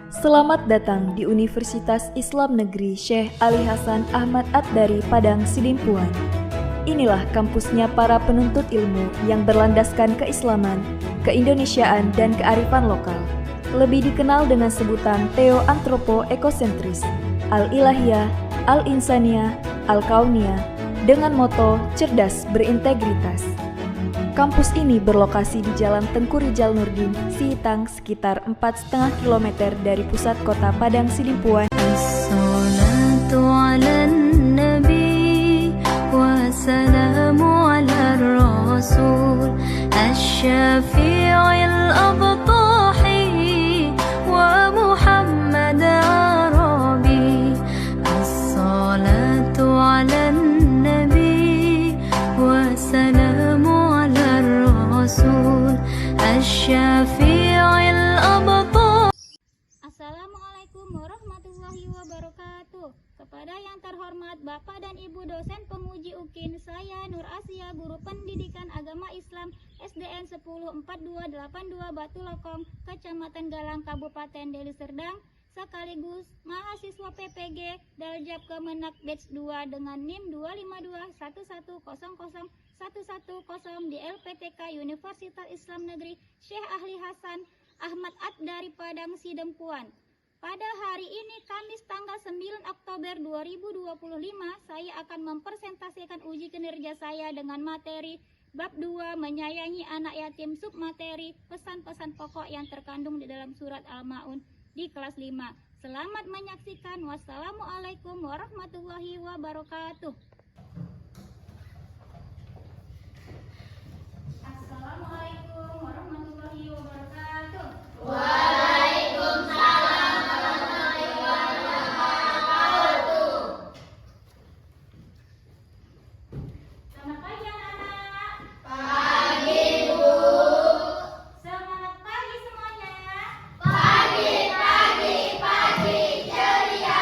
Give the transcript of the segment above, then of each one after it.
Selamat datang di Universitas Islam Negeri Syekh Ali Hasan Ahmad At-Dari Padang Sidimpuan. Inilah kampusnya para penuntut ilmu yang berlandaskan keislaman, keindonesiaan, dan kearifan lokal. Lebih dikenal dengan sebutan Theo-Antropo-Ekosentris, Al-Ilahiyah, Al-Insaniyah, Al-Kauniyah, dengan moto cerdas berintegritas. Kampus ini berlokasi di Jalan Tengku Rijal Nurdin, Sihitang, sekitar 4,5 km dari pusat kota Padang Sidimpuan. Assalatu ala nabi wassalamu ala rasul asy-syafi'il abtahi wa Muhammad arabi. Assalatu ala nabi wassalamu Rasul Asy-Syafi'il Abtar. Assalamualaikum warahmatullahi wabarakatuh. Kepada yang terhormat Bapak dan Ibu dosen penguji UKIN, saya Nur Asia, guru pendidikan agama Islam SDN 104282 Batu Lokong, Kecamatan Galang, Kabupaten Deli Serdang, sekaligus mahasiswa PPG Daljab Kemenak Batch 2 dengan NIM 25211001110 di LPTK Universitas Islam Negeri Syekh Ali Hasan Ahmad At-Dari Padang Sidimpuan. Pada hari ini Kamis tanggal 9 Oktober 2025, saya akan mempresentasikan uji kinerja saya dengan materi Bab 2 menyayangi anak yatim, submateri pesan-pesan pokok yang terkandung di dalam surat Al-Ma'un di kelas 5. Selamat menyaksikan. Wassalamualaikum warahmatullahi wabarakatuh. Assalamualaikum warahmatullahi wabarakatuh. Waalaikumsalam warahmatullahi wabarakatuh. Selamat pagi anak-anak. Pagi Bu. Semangat pagi semuanya. Pagi, pagi, pagi ceria.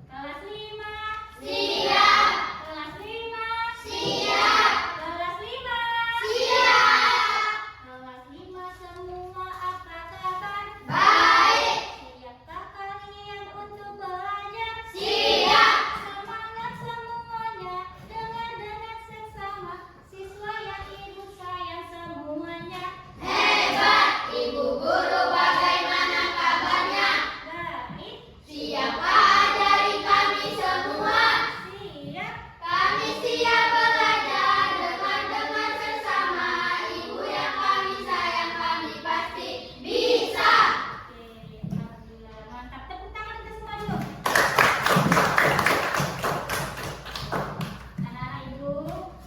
Kelas 5. Siap, Kelas 5. siap, Kelas 5. siap. Kelas 5 semua apa kabar? Baik, Siapkah kalian untuk belajar? siap. Semangat semuanya, dengan seksama, siswa yang ibu sayang semuanya. Hebat, Ibu Guru bagaimana kabarnya? Baik, Siapa dari kami semua? siap, Kami siap belajar dengan sesama. Ibu yang kami sayang, kami pasti bisa. oke, alhamdulillah, mantap. Tepuk tangan untuk semua dulu. Anak-anak ibu,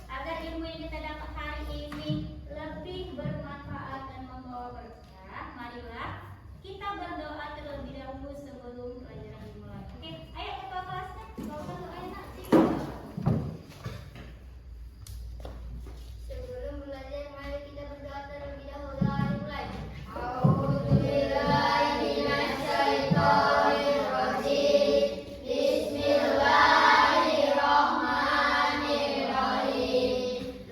agar ilmu yang kita dapat hari ini lebih bermanfaat dan membawa berkah, marilah kita berdoa terlebih dahulu sebelum pelajaran dimulai. Oke, ayo ketua kelasnya, bawakan doanya. Sebelum belajar, mari kita berdoa terlebih dahulu. Mulai. A'udzubillahiminasyaitonirrajim. Bismillahirrahmanirrahim.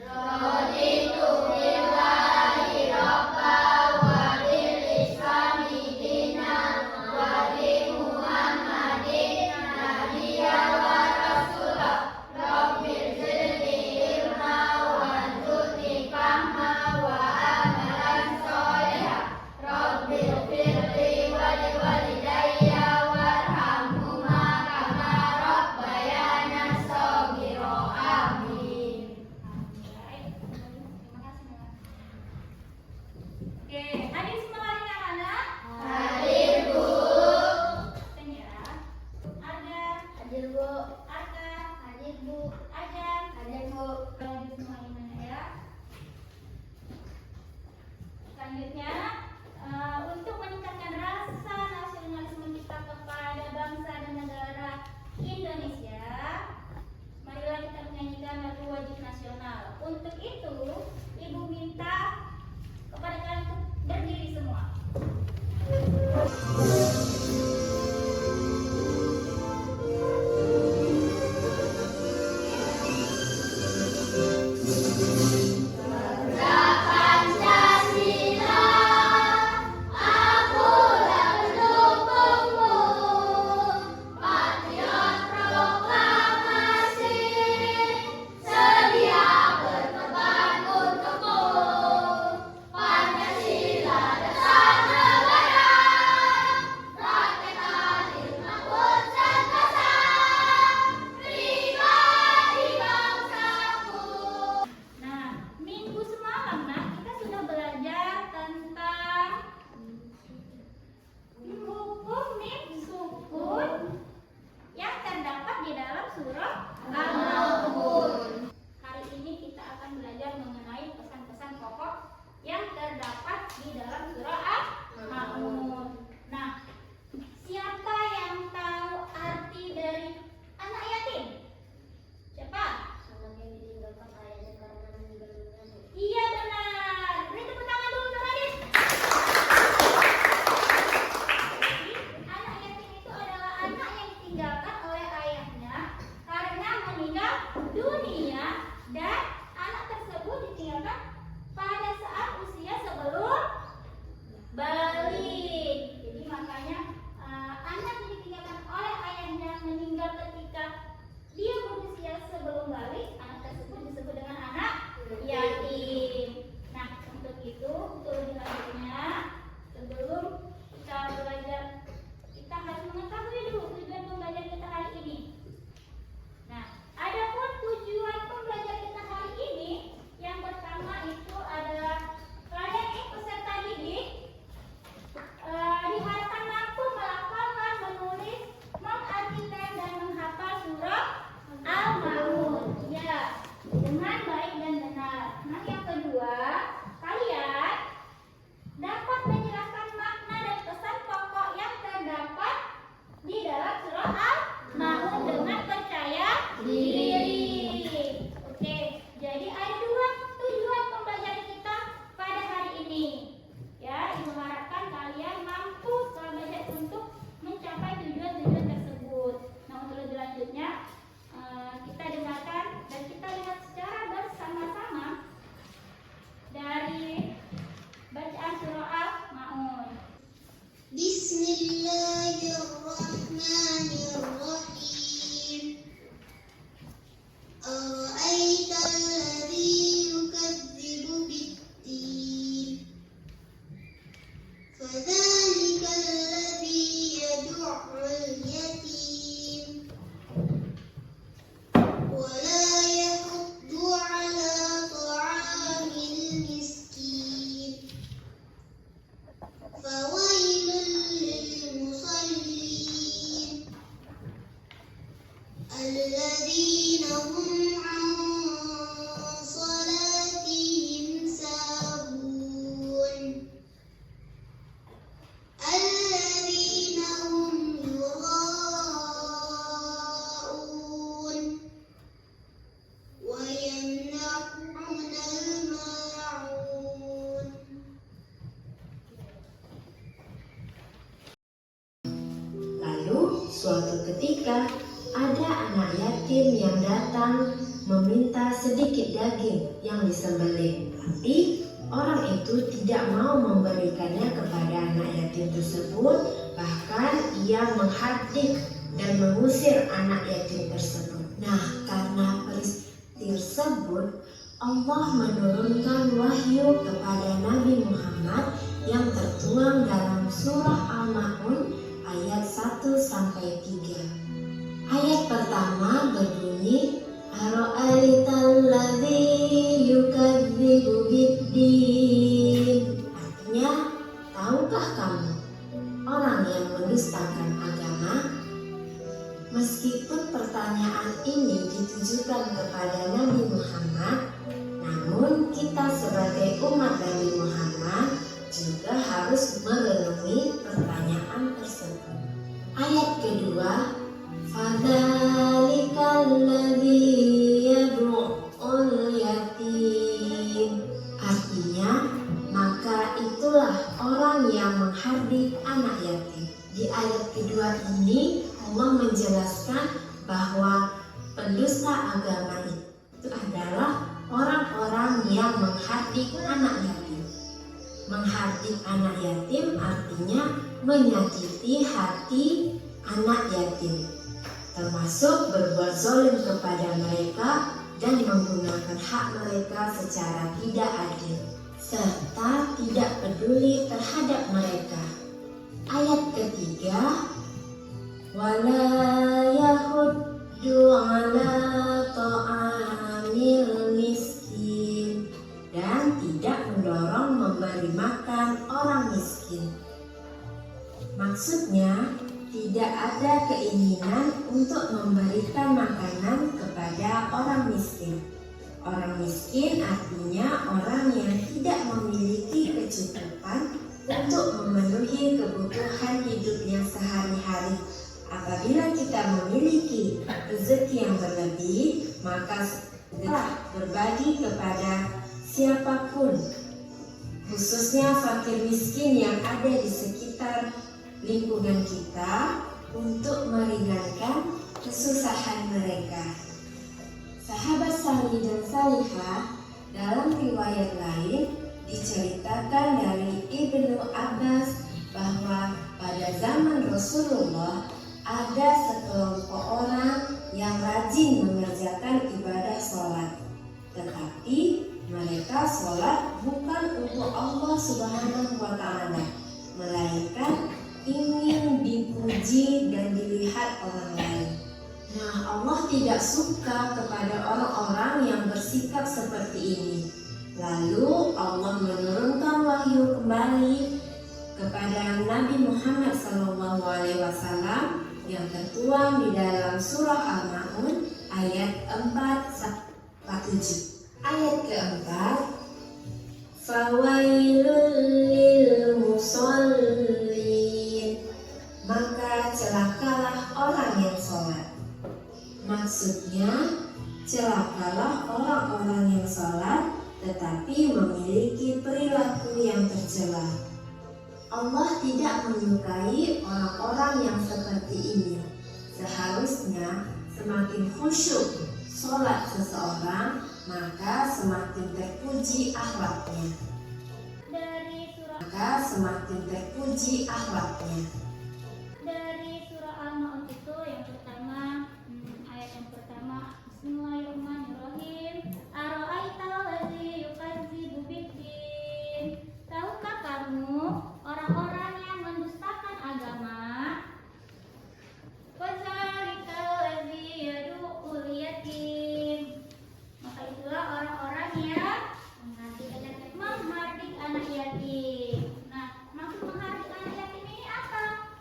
Raditu billahi rabba wa bil islami dinan wa bi Muhammadin nabiyyan wa rasulah. Rabbil zidni ilma warzuqni fahma wa amalan sholihan. Rabbil firli wa liwalidayya warhamhuma kama rabbayana shaghira. Amin. Baik, terima kasih. Oke, hadir semua anak-anak. Hadir Bu. Ya. Ada, Hadir Bu. Arka, Hadir Bu. Ajan, Hadir Bu. hadir semua ini ya. Selanjutnya, untuk meningkatkan rasa nasionalisme kita kepada bangsa dan negara Indonesia, marilah kita menyanyikan lagu wajib nasional. Untuk itu, Ibu minta kepada kalian untuk berdiri semua. Pancasila, aku Suatu ketika ada anak yatim yang datang meminta sedikit daging yang disembelih, tapi orang itu tidak mau memberikannya kepada anak yatim tersebut. Bahkan ia menghardik dan mengusir anak yatim tersebut. Nah, karena peristiwa tersebut Allah menurunkan wahyu kepada Nabi Muhammad yang tertuang dalam surah Al-Ma'un ayat 1-3. Ayat pertama berbunyi, Ara'aital ladzi yukadzibu biddin. Artinya, tahukah kamu orang yang mendustakan agama? Meskipun pertanyaan ini ditujukan kepada Nabi Muhammad, namun kita sebagai umat Nabi Muhammad juga harus merenungi pertanyaan tersebut. Ayat kedua, Fadzalikal ladzi yad'ul yatim. Artinya, maka itulah orang yang menghardik anak yatim. Di ayat kedua ini Allah menjelaskan bahwa pendusta agama itu adalah orang-orang yang menghardik anak yatim. Menghardik anak yatim artinya menyakiti hati anak yatim, termasuk berbuat zalim kepada mereka dan menggunakan hak mereka secara tidak adil, serta tidak peduli terhadap mereka. Ayat ketiga, wala yahuddu ala ta'amil miskin, dan tidak mendorong memberi makan orang miskin. Maksudnya, tidak ada keinginan untuk memberikan makanan kepada orang miskin. Orang miskin artinya orang yang tidak memiliki kecukupan untuk memenuhi kebutuhan hidupnya sehari-hari. Apabila kita memiliki rezeki yang berlebih, maka segera berbagi kepada siapapun, khususnya fakir miskin yang ada di sekitar lingkungan kita, untuk meringankan kesusahan mereka. Sahabat salih dan salihah, dalam riwayat lain diceritakan dari Ibnu Abbas bahwa pada zaman Rasulullah ada sekelompok orang yang rajin mengerjakan ibadah sholat, tetapi mereka sholat bukan untuk Allah Subhanahu wa Ta'ala, melainkan ingin dipuji dan dilihat orang lain. Nah, Allah tidak suka kepada orang-orang yang bersikap seperti ini. Lalu Allah menurunkan wahyu kembali kepada Nabi Muhammad SAW yang tertuang di dalam surah Al-Ma'un ayat 4-7. Ayat keempat, Fawailul lil musallin, maka celakalah orang yang sholat. Maksudnya, celakalah orang-orang yang sholat tetapi memiliki perilaku yang tercela. Allah tidak menyukai orang-orang yang seperti ini. Seharusnya semakin khusyuk sholat seseorang, maka semakin terpuji akhlaknya. Dari surah Dari surah Al-Ma'un itu yang pertama, ayat yang pertama, Bismillahirrahmanirrahim. Ara'aital ladzi yukadzibu biddin. Tahukah kamu orang-orang yang mendustakan agama? Fadzalikal ladzi yad'ul yatim. Maka itulah orang-orang yang menghardik anak yatim. Nah, maksud menghardik anak yatim ini apa?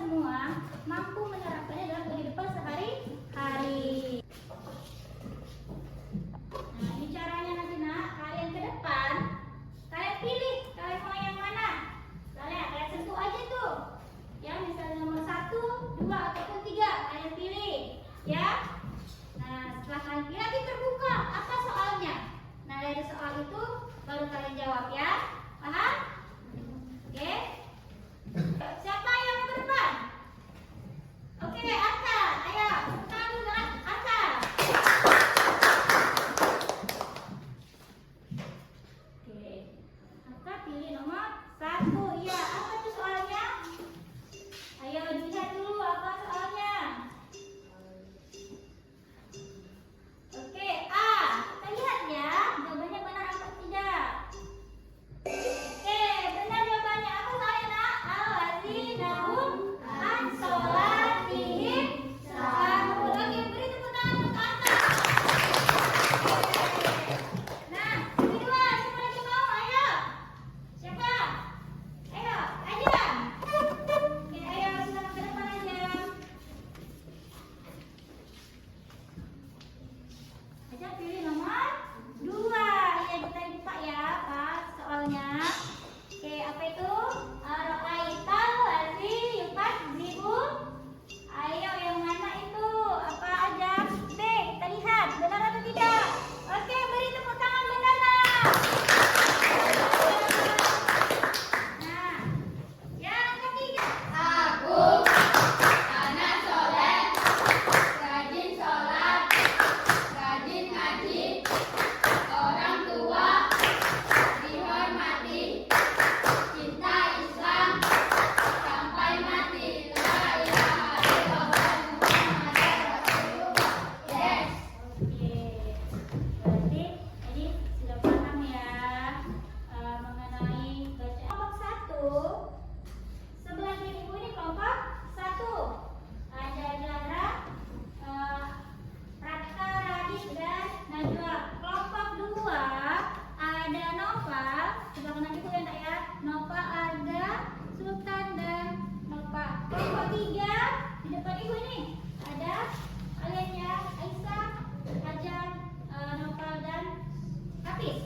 semua mampu menerapkannya dalam kehidupan sehari-hari. Nah, ini caranya nanti nak, kalian ke depan, kalian pilih kalian mau yang mana. Kalian sentuh aja tuh. Ya, misalnya nomor 1, 2 ataupun 3 kalian pilih. Ya. Nah, setelah kalian pilih nanti terbuka apa soalnya. Nah, dari soal itu baru kalian jawab ya. Paham? Oke. Siapa yang mau ke depan? Oke, Arka. Ayo, tangan dulu dengan Arka. Oke. Arka pilih nomor 1. Iya, apa tuh soalnya? Ayo dilihat dulu apa soalnya. Oke, A. Kita lihat ya, jawabannya benar atau tidak. Oke, benar jawabannya. Apa soalnya nak? Alladzina hum an sholatihim sahun. Oke, beri tepuk tangan untuk Arka. Nah, kedua, siapa lagi mau? Ayo. Siapa? Ayo, aja. Oke, ayo silakan ke depan aja. Aja pilih nomor 2. Ya, kita buka ya, Pak, soalnya. Oke, apa itu? Ara'aital ladzi yukadzibu. Ayo, yang mana itu? Apa aja? B, kita lihat benar atau tidak. Oke, beri tepuk tangan benar nak. Nah, yang ketiga. Aku anak soleh, rajin sholat, rajin ngaji, orang tua dihormati, cinta Islam sampai mati. La ilaha illallah Muhammadur Rasulullah. Yes. Oke. Berarti ini sudah paham ya mengenai bacaan. Kelompok 1. Sebelah kiri ibu ini kelompok 1. Ada Zahra, Pratika, Radit, dan Najwa. Kelompok 2 ada Nova. Sebelah kanan ibu ya nak ya. Nova, Arga, Sultan, dan Nova. Kelompok 3 di depan ibu ini ada kalian ya, Aisyah, Hajar, Nova, dan Hafiz.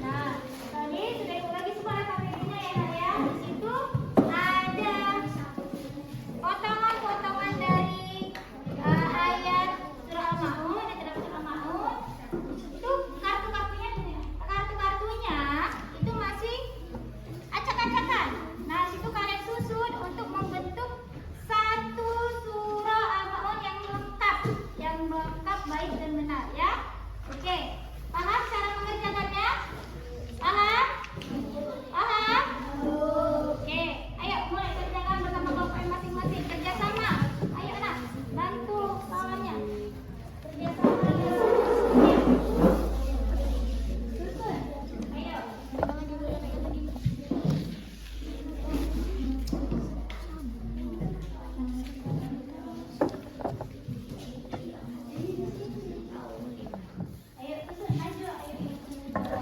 Nah, tadi sudah ikut lagi semua KPD-nya ya nak ya. Di situ ada potongan-potongan dari ayat surah Al-Maun, yang terdapat surah Al-Maun. Itu kartu-kartunya itu masih acak-acakan. Nah, situ kalian susun untuk membentuk satu surah Al-Maun yang lengkap baik dan benar ya. Oke, paham cara mengerjakannya? Paham? Paham? Oke, ayo mulai kerjakan bersama kelompok masing-masing. Kerjasama. Ayo nak, bantu kawannya. Kerjasama. Susun. Ayo. Ayo susun, maju. Ayo.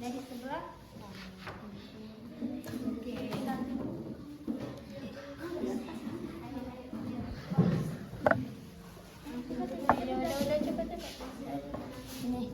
Dari sebelah. Udah cepet. Ini.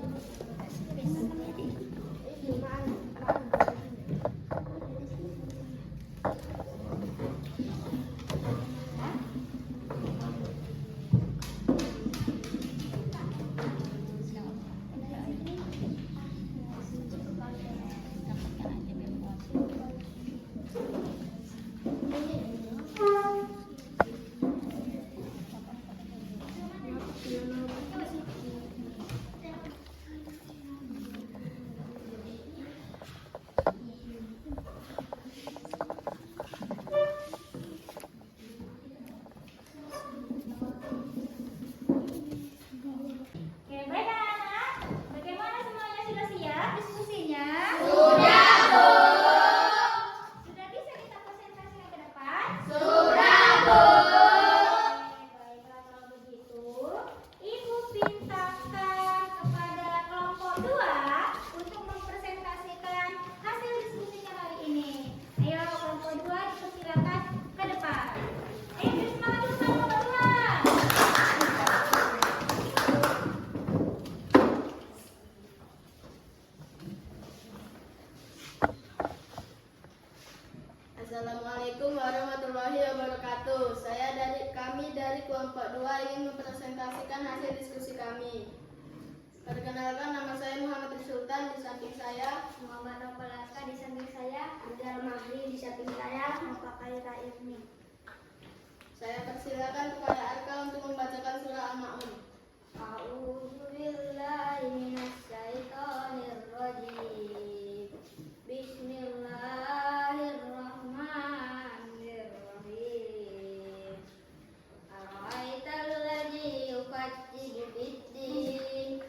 Oke, baik anak-anak. Bagaimana semuanya sudah siap diskusinya? Sudah, Bu. Sudah bisa kita presentasikan ke depan? Sudah, Bu. Baiklah kalau begitu, Ibu pintakan kepada kelompok 2 untuk mempresentasikan hasil diskusinya hari ini. Ayo kelompok 2 dipersilakan ke depan. Ayo beri semangat dulu kelompok 2. Assalamualaikum warahmatullahi wabarakatuh. Kami dari kelompok 2 ingin mempresentasikan hasil diskusi kami. Perkenalkan, nama saya Muhammad Sultan, di samping saya Muhammad Nopalaka, di samping saya Abdul Mahdi, di samping saya Mufakai Raifni. Saya persilakan kepada Arka untuk membacakan surah Al-Ma'un. A'udzubillahi minasyaitonirrajim. Bismillahirrahmanirrahim. Ara'aital ladzi yukadzibu bid-din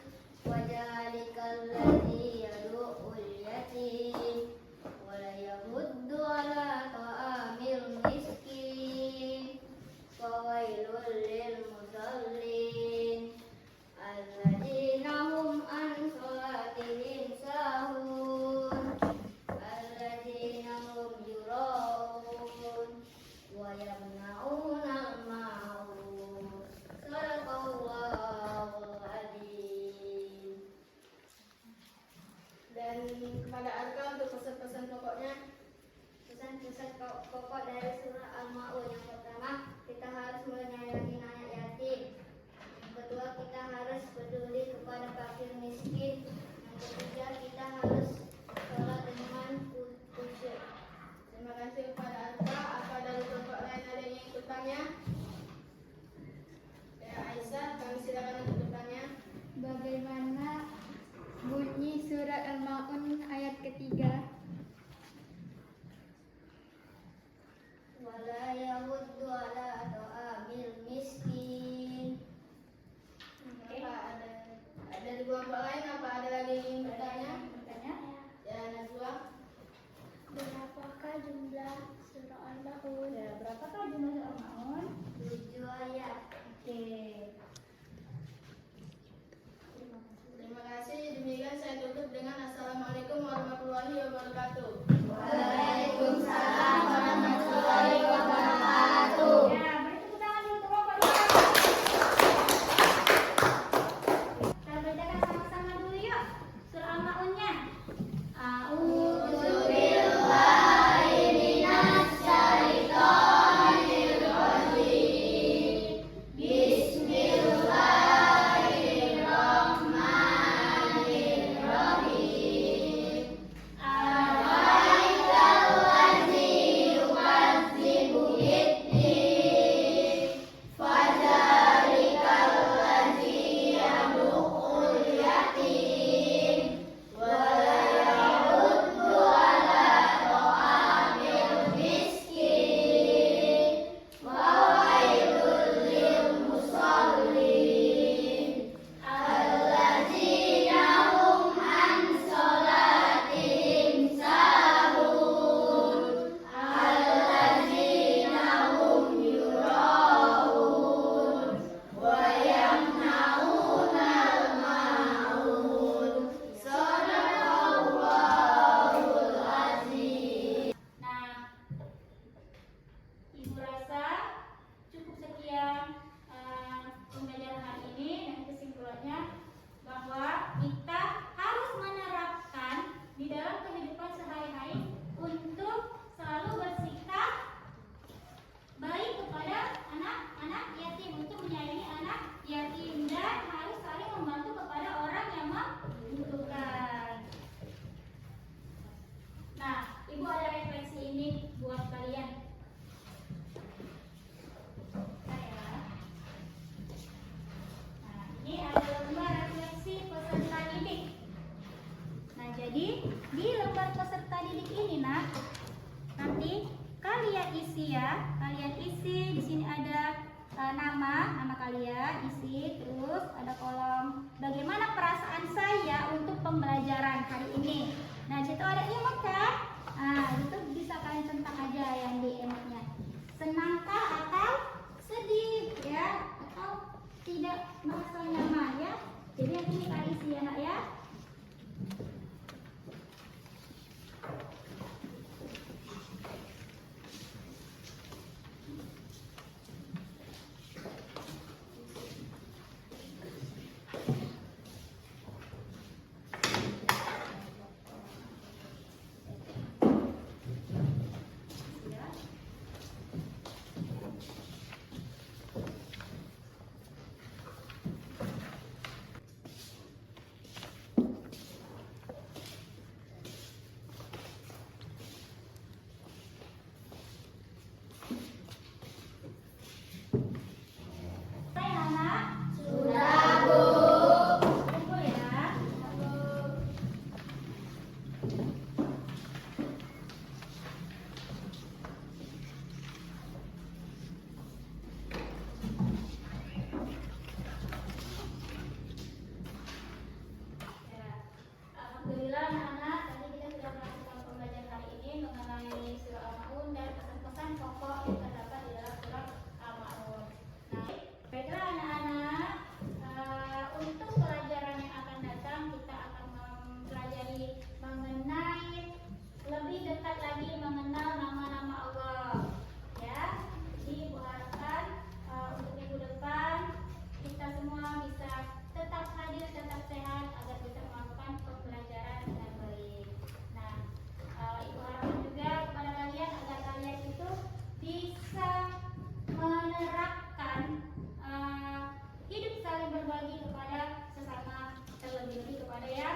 wa dzalikal ladzi yad'ul yatim wa la yahuddu 'ala ta'amil miskin. Fawailul lil musallin alladzina hum an sholatihim sahun alladzina hum yura'un wa yamna'una al-ma'ruf. Shadaqallahul adzim. Dan kepada Arka untuk pesan-pesan pokoknya. Pesan-pesan pokok dari surah Al-Ma'un. Yang pertama, kita harus menyayangi anak yatim. Yang kedua, kita harus peduli kepada fakir miskin. Yang ketiga, kita harus sholat dengan khusyuk. Terima kasih kepada Arka. Apa dari kelompok lain ada yang ingin bertanya? Ya, Aisyah, kami silakan untuk bertanya. Bagaimana bunyi surat Al-Ma'un ayat ketiga? Wala yahuddu ala ta'amil miskin. Apa ada di kelompok lain? Apa ada lagi yang ingin bertanya? Ya, Najwa. Berapakah jumlah surah Al-Ma'un? Ya, berapakah jumlah surah Al-Ma'un? 7 ayat. Oke. Terima kasih. Demikian saya tutup dengan Assalamualaikum warahmatullahi wabarakatuh. Waalaikumsalam warahmatullahi wabarakatuh. Ya, beri tepuk tangan dulu untuk Bapak dulu. Kita bacakan sama-sama dulu yuk surah Al-Ma'unnya. A'udzubillahi minasyaitonirrajim. Bismillahirrahmanirrahim. peserta didik ini, Nak. Nanti kalian isi ya. Kalian isi di sini ada nama kalian isi, terus ada kolom bagaimana perasaan saya untuk pembelajaran hari ini. Nah, situ ada emot kan? Nah, itu bisa kalian centang aja yang di emotnya. Senangkah atau sedih ya? Atau tidak merasa nyaman ya? Jadi yang ini kalian isi ya, Nak ya. Alhamdulillah anak-anak, tadi kita sudah melakukan pembelajaran hari ini mengenai surah Al-Maun dan pesan-pesan pokok yang terdapat di dalam surah Al-Maun. Nah, baiklah anak-anak, untuk pelajaran yang akan datang kita akan mempelajari mengenai lebih dekat lagi mengenal nama-nama Allah. Ya, jadi Ibu harapkan untuk minggu depan kita semua bisa tetap hadir, tetap sehat agar bisa melakukan pembelajaran dengan baik. Nah, Ibu harapkan juga kepada kalian agar kalian itu bisa menerapkan hidup saling berbagi kepada sesama, terlebih kepada yang